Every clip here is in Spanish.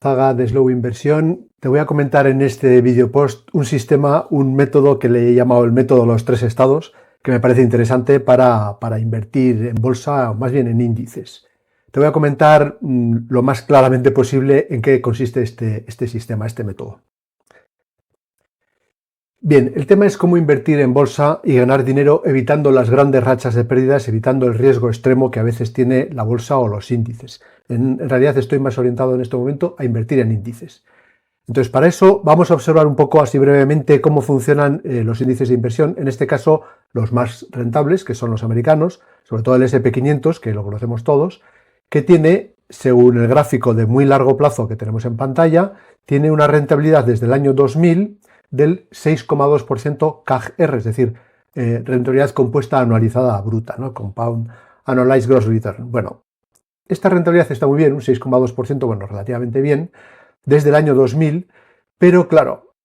Zaga de Slow Inversión. Te voy a comentar en este video post un método que le he llamado el método de los tres estados, que me parece interesante para invertir en bolsa, o más bien en índices. Te voy a comentar lo más claramente posible en qué consiste este sistema, este método. Bien, el tema es cómo invertir en bolsa y ganar dinero evitando las grandes rachas de pérdidas, evitando el riesgo extremo que a veces tiene la bolsa o los índices. En realidad estoy más orientado en este momento a invertir en índices. Entonces, para eso vamos a observar un poco así brevemente cómo funcionan los índices de inversión, en este caso los más rentables, que son los americanos, sobre todo el S&P 500, que lo conocemos todos, que tiene, según el gráfico de muy largo plazo que tenemos en pantalla, tiene una rentabilidad desde el año 2000 del 6,2% CAGR, es decir, rentabilidad compuesta anualizada bruta, ¿no? Compound Annualized Gross Return. Bueno, esta rentabilidad está muy bien, un 6,2%, bueno, relativamente bien, desde el año 2000, pero claro,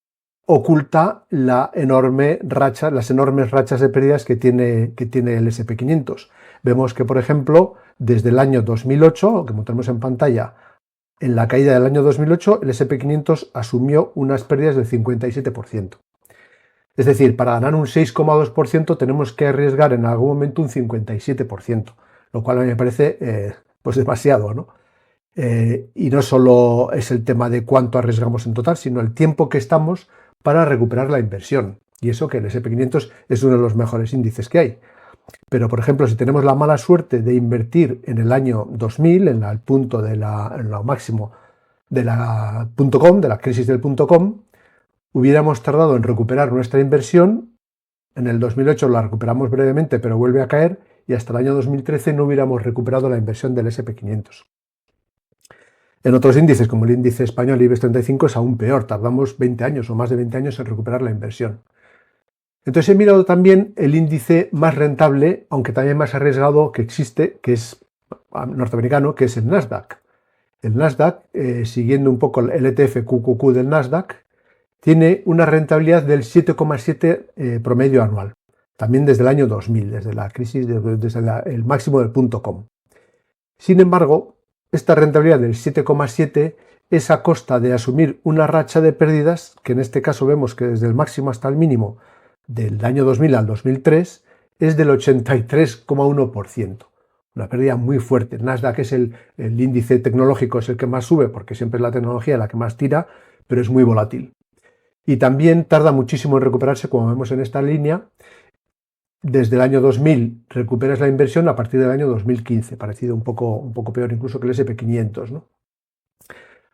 oculta las enormes rachas de pérdidas que tiene el S&P 500. Vemos que, por ejemplo, desde el año 2008, que tenemos en pantalla, en la caída del año 2008, el S&P 500 asumió unas pérdidas del 57%. Es decir, para ganar un 6,2% tenemos que arriesgar en algún momento un 57%, lo cual a mí me parece pues demasiado, ¿no? Y no solo es el tema de cuánto arriesgamos en total, sino el tiempo que estamos para recuperar la inversión. Y eso que el S&P 500 es uno de los mejores índices que hay. Pero, por ejemplo, si tenemos la mala suerte de invertir en el año 2000, en el punto en lo máximo de la .com, de la crisis del .com, hubiéramos tardado en recuperar nuestra inversión. En el 2008 la recuperamos brevemente, pero vuelve a caer, y hasta el año 2013 no hubiéramos recuperado la inversión del S&P 500. En otros índices, como el índice español IBEX 35, es aún peor, tardamos 20 años o más de 20 años en recuperar la inversión. Entonces he mirado también el índice más rentable, aunque también más arriesgado que existe, que es norteamericano, que es el Nasdaq. El Nasdaq, siguiendo un poco el ETF QQQ del Nasdaq, tiene una rentabilidad del 7,7 promedio anual, también desde el año 2000, desde la crisis, desde el máximo del .com. Sin embargo, esta rentabilidad del 7,7 es a costa de asumir una racha de pérdidas, que en este caso vemos que desde el máximo hasta el mínimo del año 2000 al 2003 es del 83,1%. Una pérdida muy fuerte. El Nasdaq es el índice tecnológico, es el que más sube, porque siempre es la tecnología la que más tira, pero es muy volátil. Y también tarda muchísimo en recuperarse, como vemos en esta línea. Desde el año 2000 recuperas la inversión a partir del año 2015, parecido un poco peor incluso que el S&P 500, ¿no?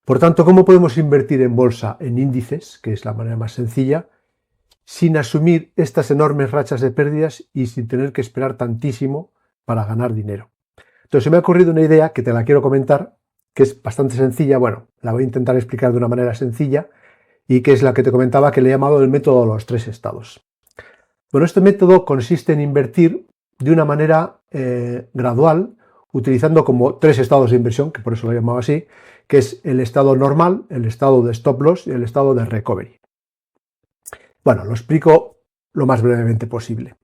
Por tanto, ¿cómo podemos invertir en bolsa, en índices, que es la manera más sencilla, sin asumir estas enormes rachas de pérdidas y sin tener que esperar tantísimo para ganar dinero? Entonces se me ha ocurrido una idea que te la quiero comentar, que es bastante sencilla. Bueno, la voy a intentar explicar de una manera sencilla, y que es la que te comentaba, que le he llamado el método de los tres estados. Bueno, este método consiste en invertir de una manera gradual, utilizando como tres estados de inversión, que por eso lo he llamado así, que es el estado normal, el estado de stop loss y el estado de recovery. Bueno, lo explico lo más brevemente posible.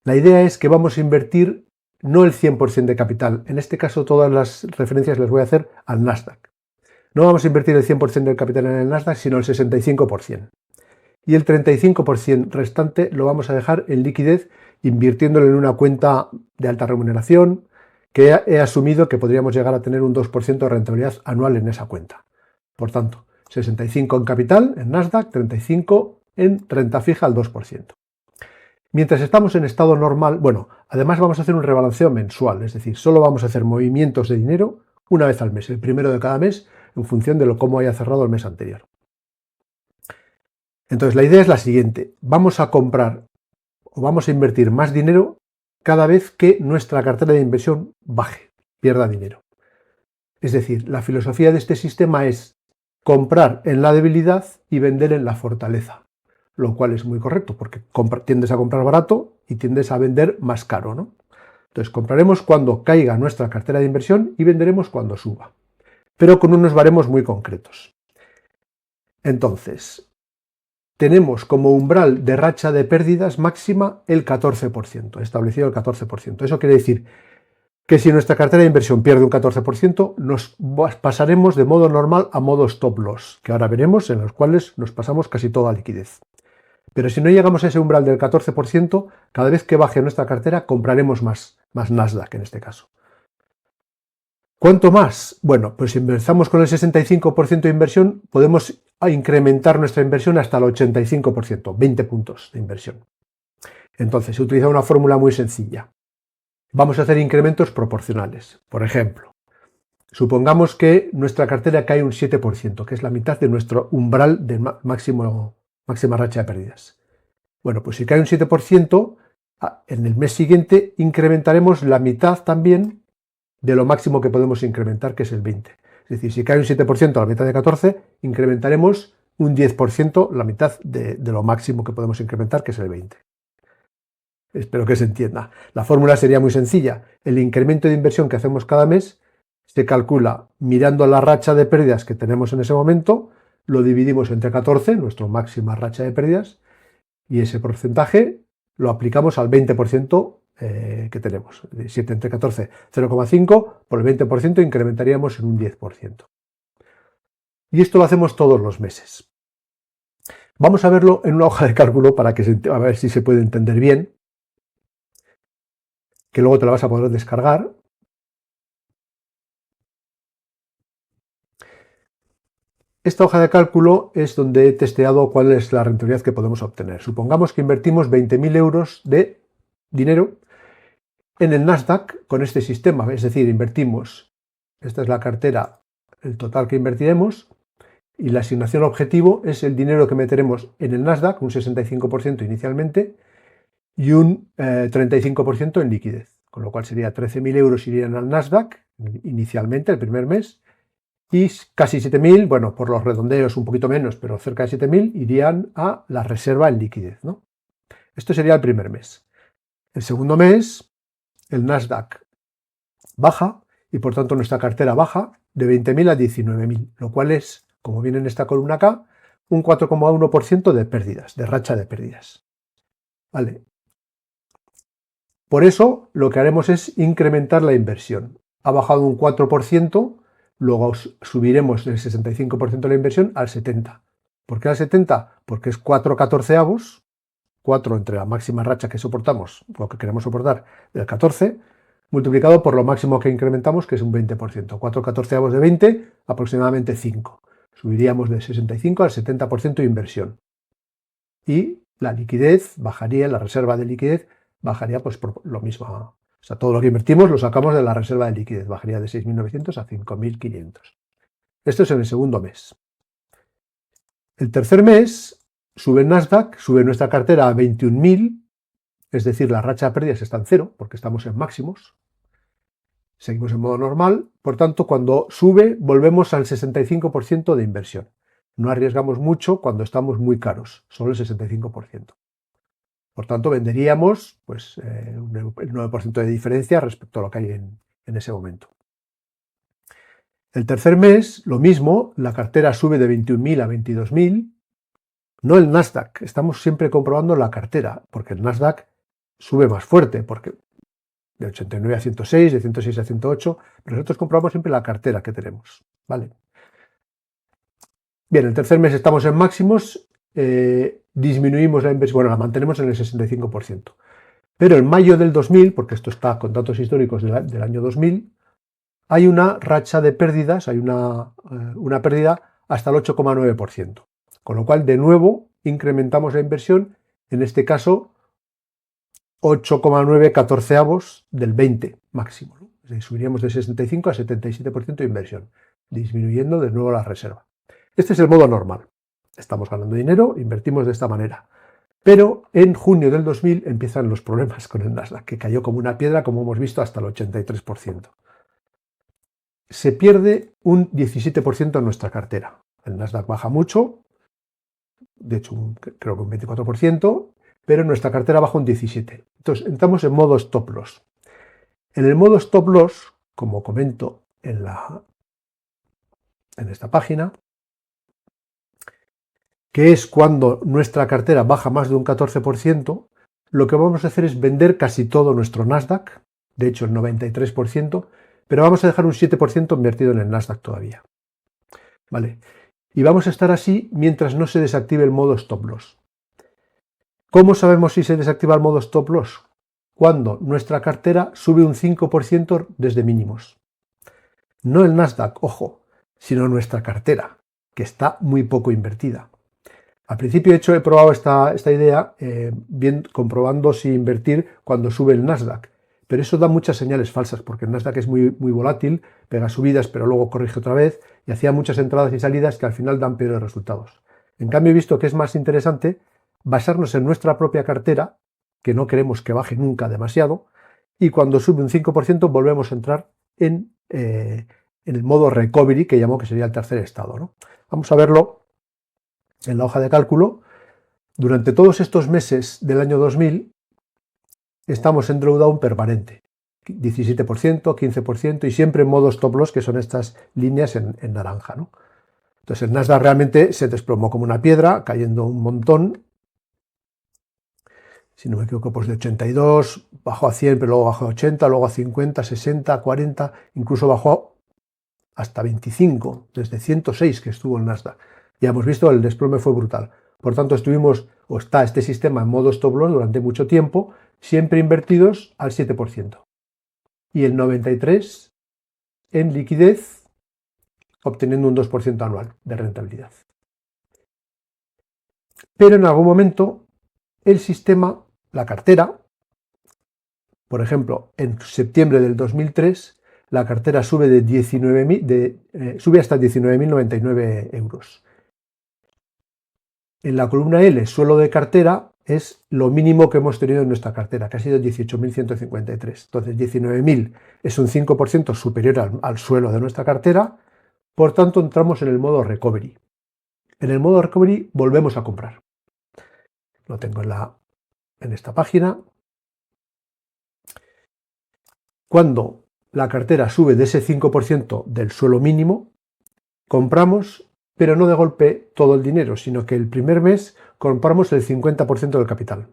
La idea es que vamos a invertir no el 100% de capital. En este caso todas las referencias las voy a hacer al Nasdaq. No vamos a invertir el 100% del capital en el Nasdaq, sino el 65%. Y el 35% restante lo vamos a dejar en liquidez, invirtiéndolo en una cuenta de alta remuneración, que he asumido que podríamos llegar a tener un 2% de rentabilidad anual en esa cuenta. Por tanto, 65 en capital, en Nasdaq, 35 en renta fija al 2%. Mientras estamos en estado normal, bueno, además vamos a hacer un rebalanceo mensual, es decir, solo vamos a hacer movimientos de dinero una vez al mes, el primero de cada mes, en función de cómo haya cerrado el mes anterior. Entonces la idea es la siguiente: vamos a comprar o vamos a invertir más dinero cada vez que nuestra cartera de inversión baje, pierda dinero. Es decir, la filosofía de este sistema es comprar en la debilidad y vender en la fortaleza, lo cual es muy correcto, porque tiendes a comprar barato y tiendes a vender más caro, ¿no? Entonces compraremos cuando caiga nuestra cartera de inversión y venderemos cuando suba, pero con unos baremos muy concretos. Entonces, tenemos como umbral de racha de pérdidas máxima el 14%, establecido el 14%. Eso quiere decir que si nuestra cartera de inversión pierde un 14%, nos pasaremos de modo normal a modo stop loss, que ahora veremos, en los cuales nos pasamos casi toda liquidez. Pero si no llegamos a ese umbral del 14%, cada vez que baje nuestra cartera compraremos más Nasdaq en este caso. ¿Cuánto más? Bueno, pues si empezamos con el 65% de inversión, podemos incrementar nuestra inversión hasta el 85%, 20 puntos de inversión. Entonces, se utiliza una fórmula muy sencilla. Vamos a hacer incrementos proporcionales. Por ejemplo, supongamos que nuestra cartera cae un 7%, que es la mitad de nuestro umbral de máxima racha de pérdidas. Bueno, pues si cae un 7%, en el mes siguiente incrementaremos la mitad también de lo máximo que podemos incrementar, que es el 20%. Es decir, si cae un 7% a la mitad de 14, incrementaremos un 10%, la mitad de lo máximo que podemos incrementar, que es el 20%. Espero que se entienda. La fórmula sería muy sencilla. El incremento de inversión que hacemos cada mes se calcula mirando la racha de pérdidas que tenemos en ese momento, lo dividimos entre 14, nuestra máxima racha de pérdidas, y ese porcentaje lo aplicamos al 20% que tenemos. 7 entre 14, 0,5, por el 20% incrementaríamos en un 10%. Y esto lo hacemos todos los meses. Vamos a verlo en una hoja de cálculo para que a ver si se puede entender bien, que luego te la vas a poder descargar. Esta hoja de cálculo es donde he testeado cuál es la rentabilidad que podemos obtener. Supongamos que invertimos 20.000 euros de dinero en el Nasdaq con este sistema, es decir, invertimos, esta es la cartera, el total que invertiremos, y la asignación objetivo es el dinero que meteremos en el Nasdaq, un 65% inicialmente, y un 35% en liquidez, con lo cual sería 13.000 euros irían al Nasdaq inicialmente, el primer mes, y casi 7.000, bueno, por los redondeos un poquito menos, pero cerca de 7.000 irían a la reserva en liquidez, ¿no? Esto sería el primer mes. El segundo mes, el Nasdaq baja y por tanto nuestra cartera baja de 20.000 a 19.000, lo cual es, como viene en esta columna acá, un 4,1% de pérdidas, de racha de pérdidas. Vale. Por eso lo que haremos es incrementar la inversión. Ha bajado un 4%, luego subiremos del 65% de la inversión al 70%. ¿Por qué al 70%? Porque es 4/14avos, 4 entre la máxima racha que soportamos, lo que queremos soportar, del 14, multiplicado por lo máximo que incrementamos, que es un 20%. 4/14avos de 20, aproximadamente 5. Subiríamos del 65 al 70% de inversión. Y la liquidez bajaría, la reserva de liquidez bajaría pues por lo mismo. O sea, todo lo que invertimos lo sacamos de la reserva de liquidez, bajaría de 6.900 a 5.500. Esto es en el segundo mes. El tercer mes sube el Nasdaq, sube nuestra cartera a 21.000, es decir, la racha de pérdidas está en cero, porque estamos en máximos. Seguimos en modo normal, por tanto, cuando sube, volvemos al 65% de inversión. No arriesgamos mucho cuando estamos muy caros, solo el 65%. Por tanto, venderíamos pues, el 9% de diferencia respecto a lo que hay en ese momento. El tercer mes, lo mismo, la cartera sube de 21.000 a 22.000, no el Nasdaq, estamos siempre comprobando la cartera, porque el Nasdaq sube más fuerte, porque de 89 a 106, de 106 a 108, pero nosotros comprobamos siempre la cartera que tenemos, ¿vale? Bien, el tercer mes estamos en máximos, disminuimos la inversión, bueno, la mantenemos en el 65%. Pero en mayo del 2000, porque esto está con datos históricos del año 2000, hay una racha de pérdidas, hay una pérdida hasta el 8,9%. Con lo cual, de nuevo, incrementamos la inversión, en este caso, 8,9/14avos del 20 máximo, ¿no? Es decir, subiríamos de 65 a 77% de inversión, disminuyendo de nuevo la reserva. Este es el modo normal. Estamos ganando dinero, invertimos de esta manera. Pero en junio del 2000 empiezan los problemas con el Nasdaq, que cayó como una piedra, como hemos visto, hasta el 83%. Se pierde un 17% en nuestra cartera. El Nasdaq baja mucho, de hecho creo que un 24%, pero en nuestra cartera baja un 17%. Entonces entramos en modo stop loss. En el modo stop loss, como comento en esta página, que es cuando nuestra cartera baja más de un 14%, lo que vamos a hacer es vender casi todo nuestro Nasdaq, de hecho el 93%, pero vamos a dejar un 7% invertido en el Nasdaq todavía. ¿Vale? Y vamos a estar así mientras no se desactive el modo Stop Loss. ¿Cómo sabemos si se desactiva el modo Stop Loss? Cuando nuestra cartera sube un 5% desde mínimos. No el Nasdaq, ojo, sino nuestra cartera, que está muy poco invertida. Al principio, de hecho, he probado esta idea comprobando si invertir cuando sube el Nasdaq. Pero eso da muchas señales falsas, porque el Nasdaq es muy volátil, pega subidas, pero luego corrige otra vez, y hacía muchas entradas y salidas que al final dan peores resultados. En cambio, he visto que es más interesante basarnos en nuestra propia cartera, que no queremos que baje nunca demasiado, y cuando sube un 5% volvemos a entrar en el modo recovery, que llamo que sería el tercer estado, ¿no? Vamos a verlo en la hoja de cálculo. Durante todos estos meses del año 2000 estamos en drawdown permanente, 17%, 15% y siempre en modo stop loss, que son estas líneas en naranja, ¿no? Entonces el Nasdaq realmente se desplomó como una piedra, cayendo un montón. Si no me equivoco, pues de 82, bajó a 100, pero luego bajó a 80, luego a 50, 60, 40, incluso bajó hasta 25, desde 106 que estuvo el Nasdaq. Ya hemos visto, el desplome fue brutal. Por tanto, está este sistema en modo stop loss durante mucho tiempo, siempre invertidos al 7%. Y el 93% en liquidez, obteniendo un 2% anual de rentabilidad. Pero en algún momento, el sistema, la cartera, por ejemplo, en septiembre del 2003, la cartera sube sube hasta 19.099 euros. En la columna L, suelo de cartera, es lo mínimo que hemos tenido en nuestra cartera, que ha sido 18.153. Entonces, 19.000 es un 5% superior al suelo de nuestra cartera, por tanto, entramos en el modo recovery. En el modo recovery volvemos a comprar. Lo tengo en esta página. Cuando la cartera sube de ese 5% del suelo mínimo, compramos, pero no de golpe todo el dinero, sino que el primer mes compramos el 50% del capital.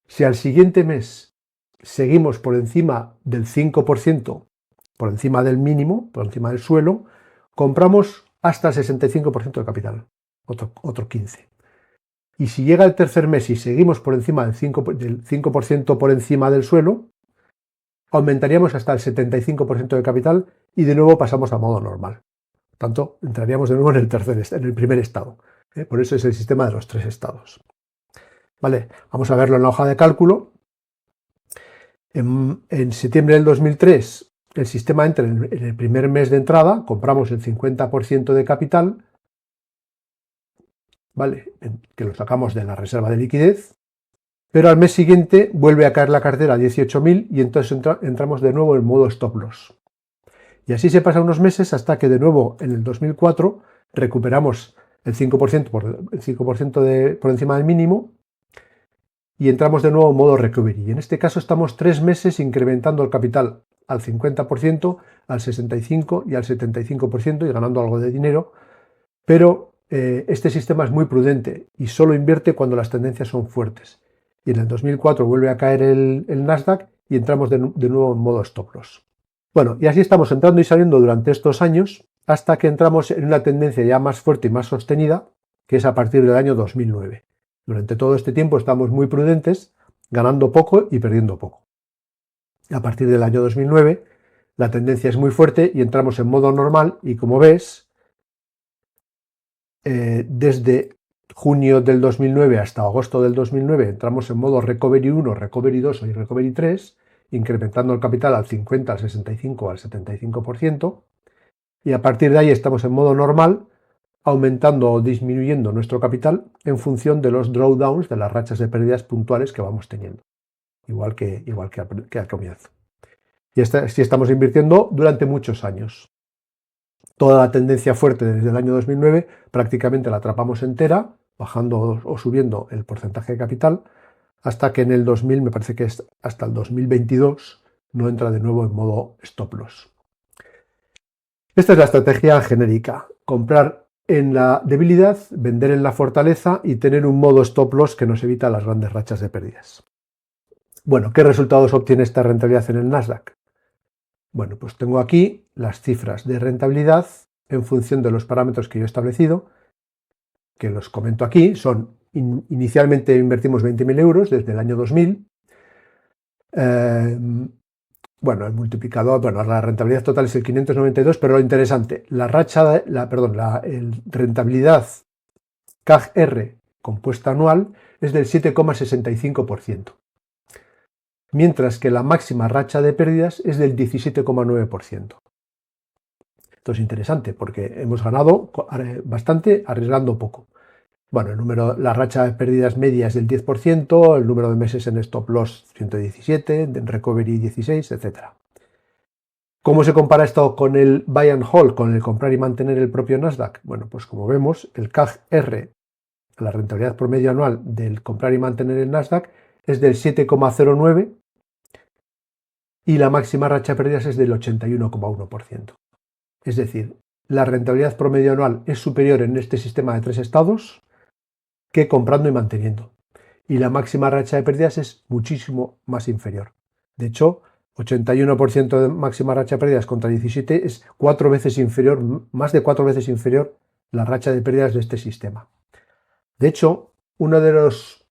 Si al siguiente mes seguimos por encima del 5%, por encima del mínimo, por encima del suelo, compramos hasta el 65% del capital, otro 15%. Y si llega el tercer mes y seguimos por encima del 5% por encima del suelo, aumentaríamos hasta el 75% del capital y de nuevo pasamos a modo normal. Por tanto, entraríamos de nuevo en el primer estado. Por eso es el sistema de los 3 estados. Vale, vamos a verlo en la hoja de cálculo. En septiembre del 2003, el sistema entra en el primer mes de entrada, compramos el 50% de capital, ¿vale? Que lo sacamos de la reserva de liquidez, pero al mes siguiente vuelve a caer la cartera a 18.000 y entonces entramos de nuevo en modo stop loss. Y así se pasan unos meses hasta que de nuevo en el 2004 recuperamos el 5%, por encima del mínimo y entramos de nuevo en modo recovery. Y en este caso estamos 3 meses incrementando el capital al 50%, al 65% y al 75% y ganando algo de dinero, pero este sistema es muy prudente y solo invierte cuando las tendencias son fuertes. Y en el 2004 vuelve a caer el Nasdaq y entramos de nuevo en modo stop loss. Bueno, y así estamos entrando y saliendo durante estos años hasta que entramos en una tendencia ya más fuerte y más sostenida, que es a partir del año 2009. Durante todo este tiempo estamos muy prudentes, ganando poco y perdiendo poco. A partir del año 2009 la tendencia es muy fuerte y entramos en modo normal y como ves, desde junio del 2009 hasta agosto del 2009 entramos en modo Recovery 1, Recovery 2 y Recovery 3, incrementando el capital al 50, al 65, al 75%, y a partir de ahí estamos en modo normal, aumentando o disminuyendo nuestro capital en función de los drawdowns, de las rachas de pérdidas puntuales que vamos teniendo, igual que al comienzo. Y así estamos invirtiendo durante muchos años. Toda la tendencia fuerte desde el año 2009 prácticamente la atrapamos entera, bajando o subiendo el porcentaje de capital, hasta que en el 2000, me parece que es hasta el 2022, no entra de nuevo en modo stop loss. Esta es la estrategia genérica: comprar en la debilidad, vender en la fortaleza y tener un modo stop loss que nos evita las grandes rachas de pérdidas. Bueno, ¿qué resultados obtiene esta rentabilidad en el Nasdaq? Bueno, pues tengo aquí las cifras de rentabilidad en función de los parámetros que yo he establecido, que los comento aquí. Inicialmente invertimos 20.000 euros desde el año 2000. Bueno, el multiplicador, bueno, la rentabilidad total es el 592, pero lo interesante, la rentabilidad CAGR compuesta anual es del 7,65%, mientras que la máxima racha de pérdidas es del 17,9%. Esto es interesante porque hemos ganado bastante arriesgando poco. Bueno, la racha de pérdidas media es del 10%, el número de meses en stop loss 117, en recovery 16, etc. ¿Cómo se compara esto con el buy and hold, con el comprar y mantener el propio Nasdaq? Bueno, pues como vemos, el CAGR, la rentabilidad promedio anual del comprar y mantener el Nasdaq, es del 7,09 y la máxima racha de pérdidas es del 81,1%. Es decir, la rentabilidad promedio anual es superior en este sistema de 3 estados que comprando y manteniendo. Y la máxima racha de pérdidas es muchísimo más inferior. De hecho, 81% de máxima racha de pérdidas contra 17 es 4 veces inferior, más de 4 veces inferior la racha de pérdidas de este sistema. De hecho, uno de los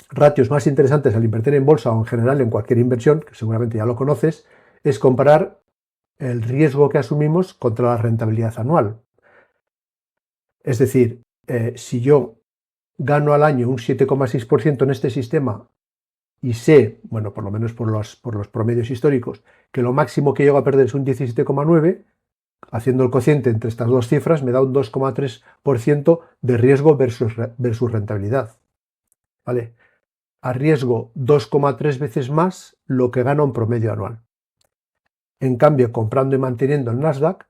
ratios más interesantes al invertir en bolsa o en general en cualquier inversión, que seguramente ya lo conoces, es comparar el riesgo que asumimos contra la rentabilidad anual. Es decir, si yo gano al año un 7,6% en este sistema y sé, bueno, por lo menos por los promedios históricos, que lo máximo que llego a perder es un 17,9%, haciendo el cociente entre estas dos cifras me da un 2,3% de riesgo versus rentabilidad. ¿Vale? Arriesgo 2,3 veces más lo que gano en promedio anual. En cambio, comprando y manteniendo el Nasdaq,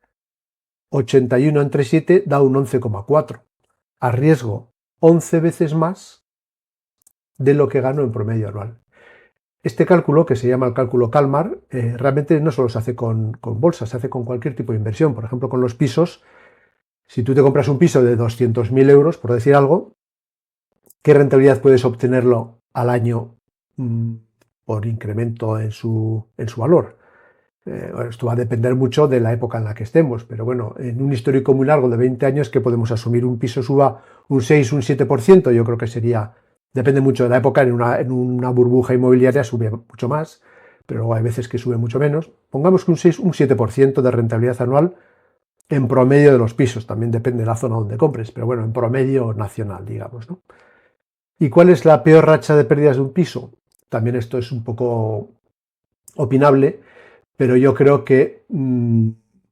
81 entre 7 da un 11,4. Arriesgo 11 veces más de lo que gano en promedio anual. Este cálculo, que se llama el cálculo Kalmar, realmente no solo se hace con bolsa, se hace con cualquier tipo de inversión. Por ejemplo, con los pisos, si tú te compras un piso de 200.000 euros, por decir algo, ¿qué rentabilidad puedes obtenerlo al año por incremento en su valor? Esto va a depender mucho de la época en la que estemos, pero bueno, en un histórico muy largo de 20 años que podemos asumir un piso suba un 6, un 7%, yo creo que sería, depende mucho de la época, en una burbuja inmobiliaria sube mucho más, pero luego hay veces que sube mucho menos. Pongamos que un 6, un 7% de rentabilidad anual en promedio de los pisos, también depende de la zona donde compres, pero bueno, en promedio nacional, digamos, ¿no? ¿Y cuál es la peor racha de pérdidas de un piso? También esto es un poco opinable, pero yo creo que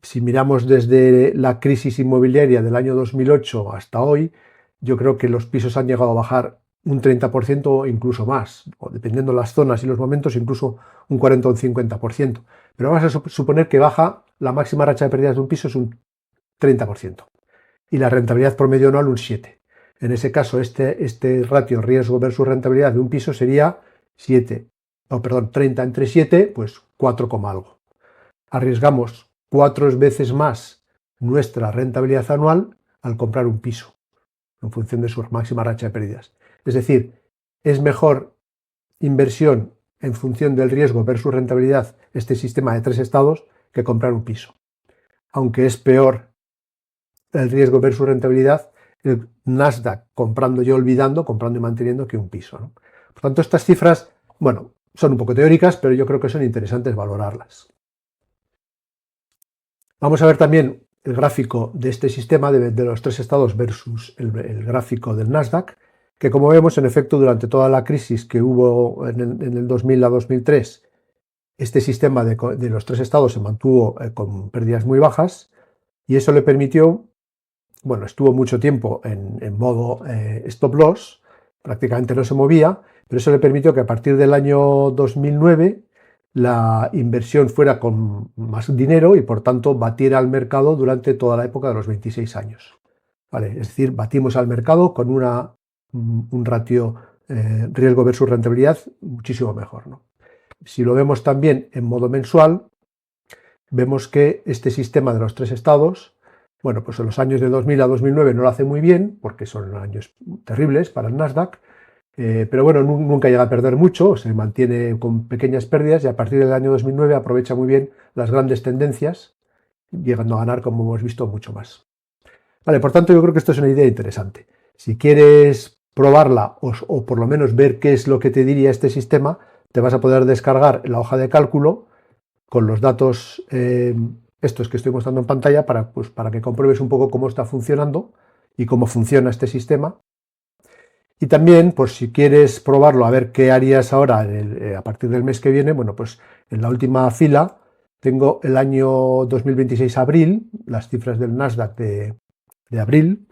si miramos desde la crisis inmobiliaria del año 2008 hasta hoy, yo creo que los pisos han llegado a bajar un 30% o incluso más, o dependiendo de las zonas y los momentos, incluso un 40 o un 50%. Pero vamos a suponer que baja, la máxima racha de pérdidas de un piso es un 30% y la rentabilidad promedio anual un 7%. En ese caso, este ratio riesgo versus rentabilidad de un piso sería 30 entre 7, pues 4, algo. Arriesgamos 4 veces más nuestra rentabilidad anual al comprar un piso, en función de su máxima racha de pérdidas. Es decir, es mejor inversión en función del riesgo versus rentabilidad este sistema de 3 estados que comprar un piso. Aunque es peor el riesgo versus rentabilidad, el Nasdaq comprando y olvidando, comprando y manteniendo, que un piso, ¿no? Por tanto, estas cifras, bueno, son un poco teóricas, pero yo creo que son interesantes valorarlas. Vamos a ver también el gráfico de este sistema de los 3 estados versus el gráfico del Nasdaq, que como vemos, en efecto, durante toda la crisis que hubo en el 2000 a 2003, este sistema de los 3 estados se mantuvo con pérdidas muy bajas y eso le permitió, bueno, estuvo mucho tiempo en modo stop loss, prácticamente no se movía, pero eso le permitió que a partir del año 2009 la inversión fuera con más dinero y por tanto batiera al mercado durante toda la época de los 26 años. ¿Vale? Es decir, batimos al mercado con un ratio riesgo versus rentabilidad muchísimo mejor, ¿no? Si lo vemos también en modo mensual, vemos que este sistema de los 3 estados, bueno, pues en los años de 2000 a 2009 no lo hace muy bien, porque son años terribles para el Nasdaq, Pero bueno, nunca llega a perder mucho, se mantiene con pequeñas pérdidas y a partir del año 2009 aprovecha muy bien las grandes tendencias, llegando a ganar, como hemos visto, mucho más. Vale, por tanto, yo creo que esto es una idea interesante. Si quieres probarla o por lo menos ver qué es lo que te diría este sistema, te vas a poder descargar la hoja de cálculo con los datos estos que estoy mostrando en pantalla para que compruebes un poco cómo está funcionando y cómo funciona este sistema. Y también, pues si quieres probarlo, a ver qué harías ahora a partir del mes que viene, bueno, pues en la última fila tengo el año 2026 abril, las cifras del Nasdaq de abril,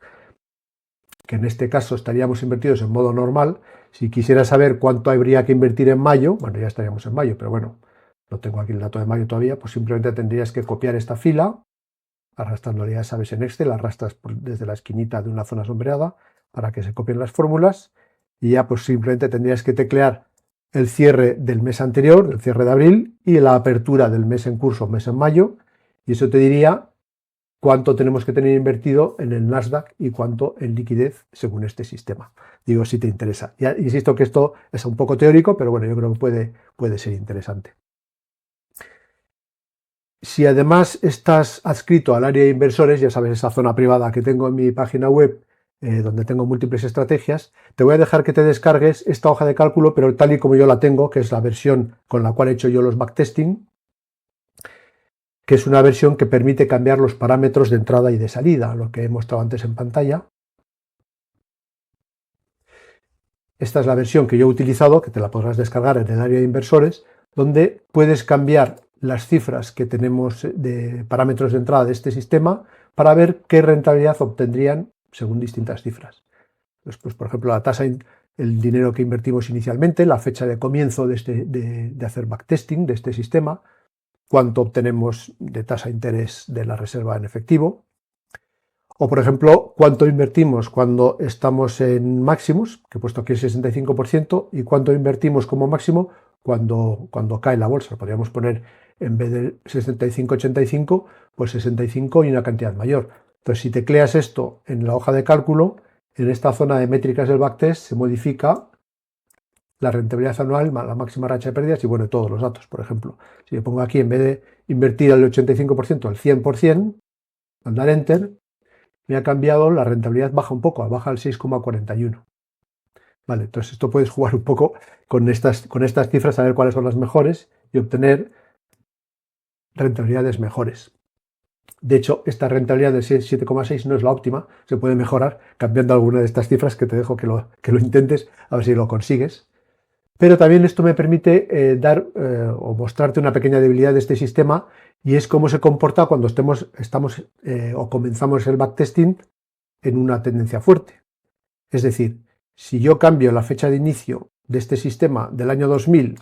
que en este caso estaríamos invertidos en modo normal. Si quisiera saber cuánto habría que invertir en mayo, bueno, ya estaríamos en mayo, pero bueno, no tengo aquí el dato de mayo todavía, pues simplemente tendrías que copiar esta fila, arrastrándole, ya sabes, en Excel, arrastras desde la esquinita de una zona sombreada para que se copien las fórmulas y ya pues simplemente tendrías que teclear el cierre del mes anterior, el cierre de abril, y la apertura del mes en curso, mes en mayo, y eso te diría cuánto tenemos que tener invertido en el Nasdaq y cuánto en liquidez según este sistema. Digo, si te interesa. Ya insisto que esto es un poco teórico, pero bueno, yo creo que puede ser interesante. Si además estás adscrito al área de inversores, ya sabes, esa zona privada que tengo en mi página web, donde tengo múltiples estrategias, te voy a dejar que te descargues esta hoja de cálculo, pero tal y como yo la tengo, que es la versión con la cual he hecho yo los backtesting, que es una versión que permite cambiar los parámetros de entrada y de salida, lo que he mostrado antes en pantalla. Esta es la versión que yo he utilizado, que te la podrás descargar en el área de inversores, donde puedes cambiar las cifras que tenemos de parámetros de entrada de este sistema para ver qué rentabilidad obtendrían según distintas cifras. Pues, por ejemplo, la tasa, el dinero que invertimos inicialmente, la fecha de comienzo de hacer backtesting de este sistema, cuánto obtenemos de tasa de interés de la reserva en efectivo, o por ejemplo, cuánto invertimos cuando estamos en máximos, que he puesto aquí el 65%, y cuánto invertimos como máximo cuando cae la bolsa. Podríamos poner, en vez de 65-85, pues 65 y una cantidad mayor. Entonces, si tecleas esto en la hoja de cálculo, en esta zona de métricas del backtest se modifica la rentabilidad anual, la máxima racha de pérdidas y bueno, todos los datos. Por ejemplo, si le pongo aquí, en vez de invertir al 85%, al 100%, al dar Enter, me ha cambiado, la rentabilidad baja un poco, baja al 6,41. Vale, entonces esto puedes jugar un poco con estas cifras, a ver cuáles son las mejores y obtener rentabilidades mejores. De hecho, esta rentabilidad de 7,6 no es la óptima, se puede mejorar cambiando alguna de estas cifras, que te dejo que lo intentes, a ver si lo consigues. Pero también esto me permite dar o mostrarte una pequeña debilidad de este sistema, y es cómo se comporta cuando estamos o comenzamos el backtesting en una tendencia fuerte. Es decir, si yo cambio la fecha de inicio de este sistema del año 2000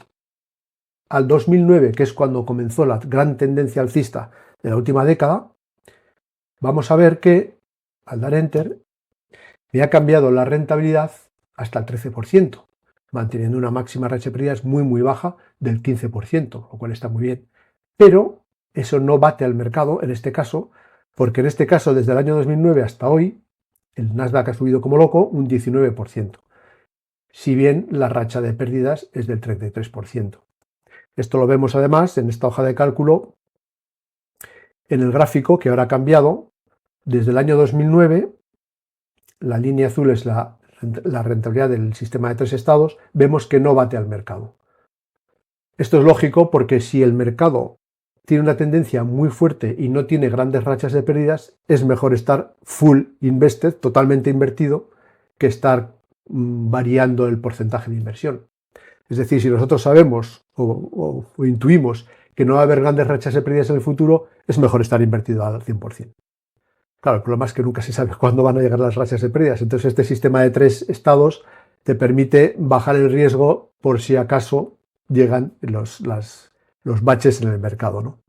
al 2009, que es cuando comenzó la gran tendencia alcista de la última década, vamos a ver que al dar Enter me ha cambiado la rentabilidad hasta el 13%. Manteniendo una máxima racha de pérdidas muy baja del 15%, lo cual está muy bien. Pero eso no bate al mercado en este caso, porque en este caso desde el año 2009 hasta hoy, el Nasdaq ha subido como loco un 19%, si bien la racha de pérdidas es del 33%. Esto lo vemos además en esta hoja de cálculo, en el gráfico que ahora ha cambiado. Desde el año 2009, la línea azul es la rentabilidad del sistema de 3 estados, vemos que no bate al mercado. Esto es lógico porque si el mercado tiene una tendencia muy fuerte y no tiene grandes rachas de pérdidas, es mejor estar full invested, totalmente invertido, que estar variando el porcentaje de inversión. Es decir, si nosotros sabemos o intuimos que no va a haber grandes rachas de pérdidas en el futuro, es mejor estar invertido al 100%. Claro, el problema es que nunca se sabe cuándo van a llegar las rachas de pérdidas. Entonces, este sistema de 3 estados te permite bajar el riesgo por si acaso llegan los baches en el mercado, ¿no?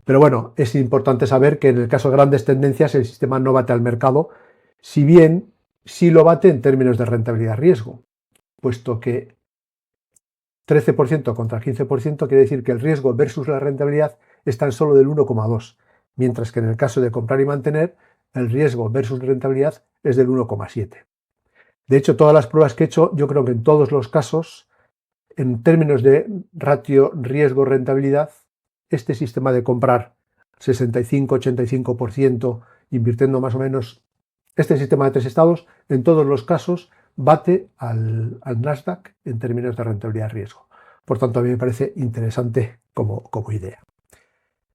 Pero bueno, es importante saber que en el caso de grandes tendencias el sistema no bate al mercado, si bien sí lo bate en términos de rentabilidad-riesgo, puesto que 13% contra 15% quiere decir que el riesgo versus la rentabilidad es tan solo del 1,2, mientras que en el caso de comprar y mantener, el riesgo versus rentabilidad es del 1,7. De hecho, todas las pruebas que he hecho, yo creo que en todos los casos, en términos de ratio riesgo-rentabilidad, este sistema de comprar 65-85% invirtiendo más o menos, este sistema de 3 estados, en todos los casos, bate al Nasdaq en términos de rentabilidad-riesgo. Por tanto, a mí me parece interesante como idea.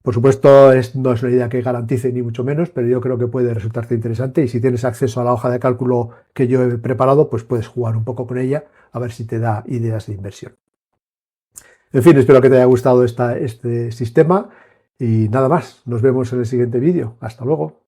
Por supuesto, no es una idea que garantice ni mucho menos, pero yo creo que puede resultarte interesante y si tienes acceso a la hoja de cálculo que yo he preparado, pues puedes jugar un poco con ella a ver si te da ideas de inversión. En fin, espero que te haya gustado este sistema y nada más. Nos vemos en el siguiente vídeo. Hasta luego.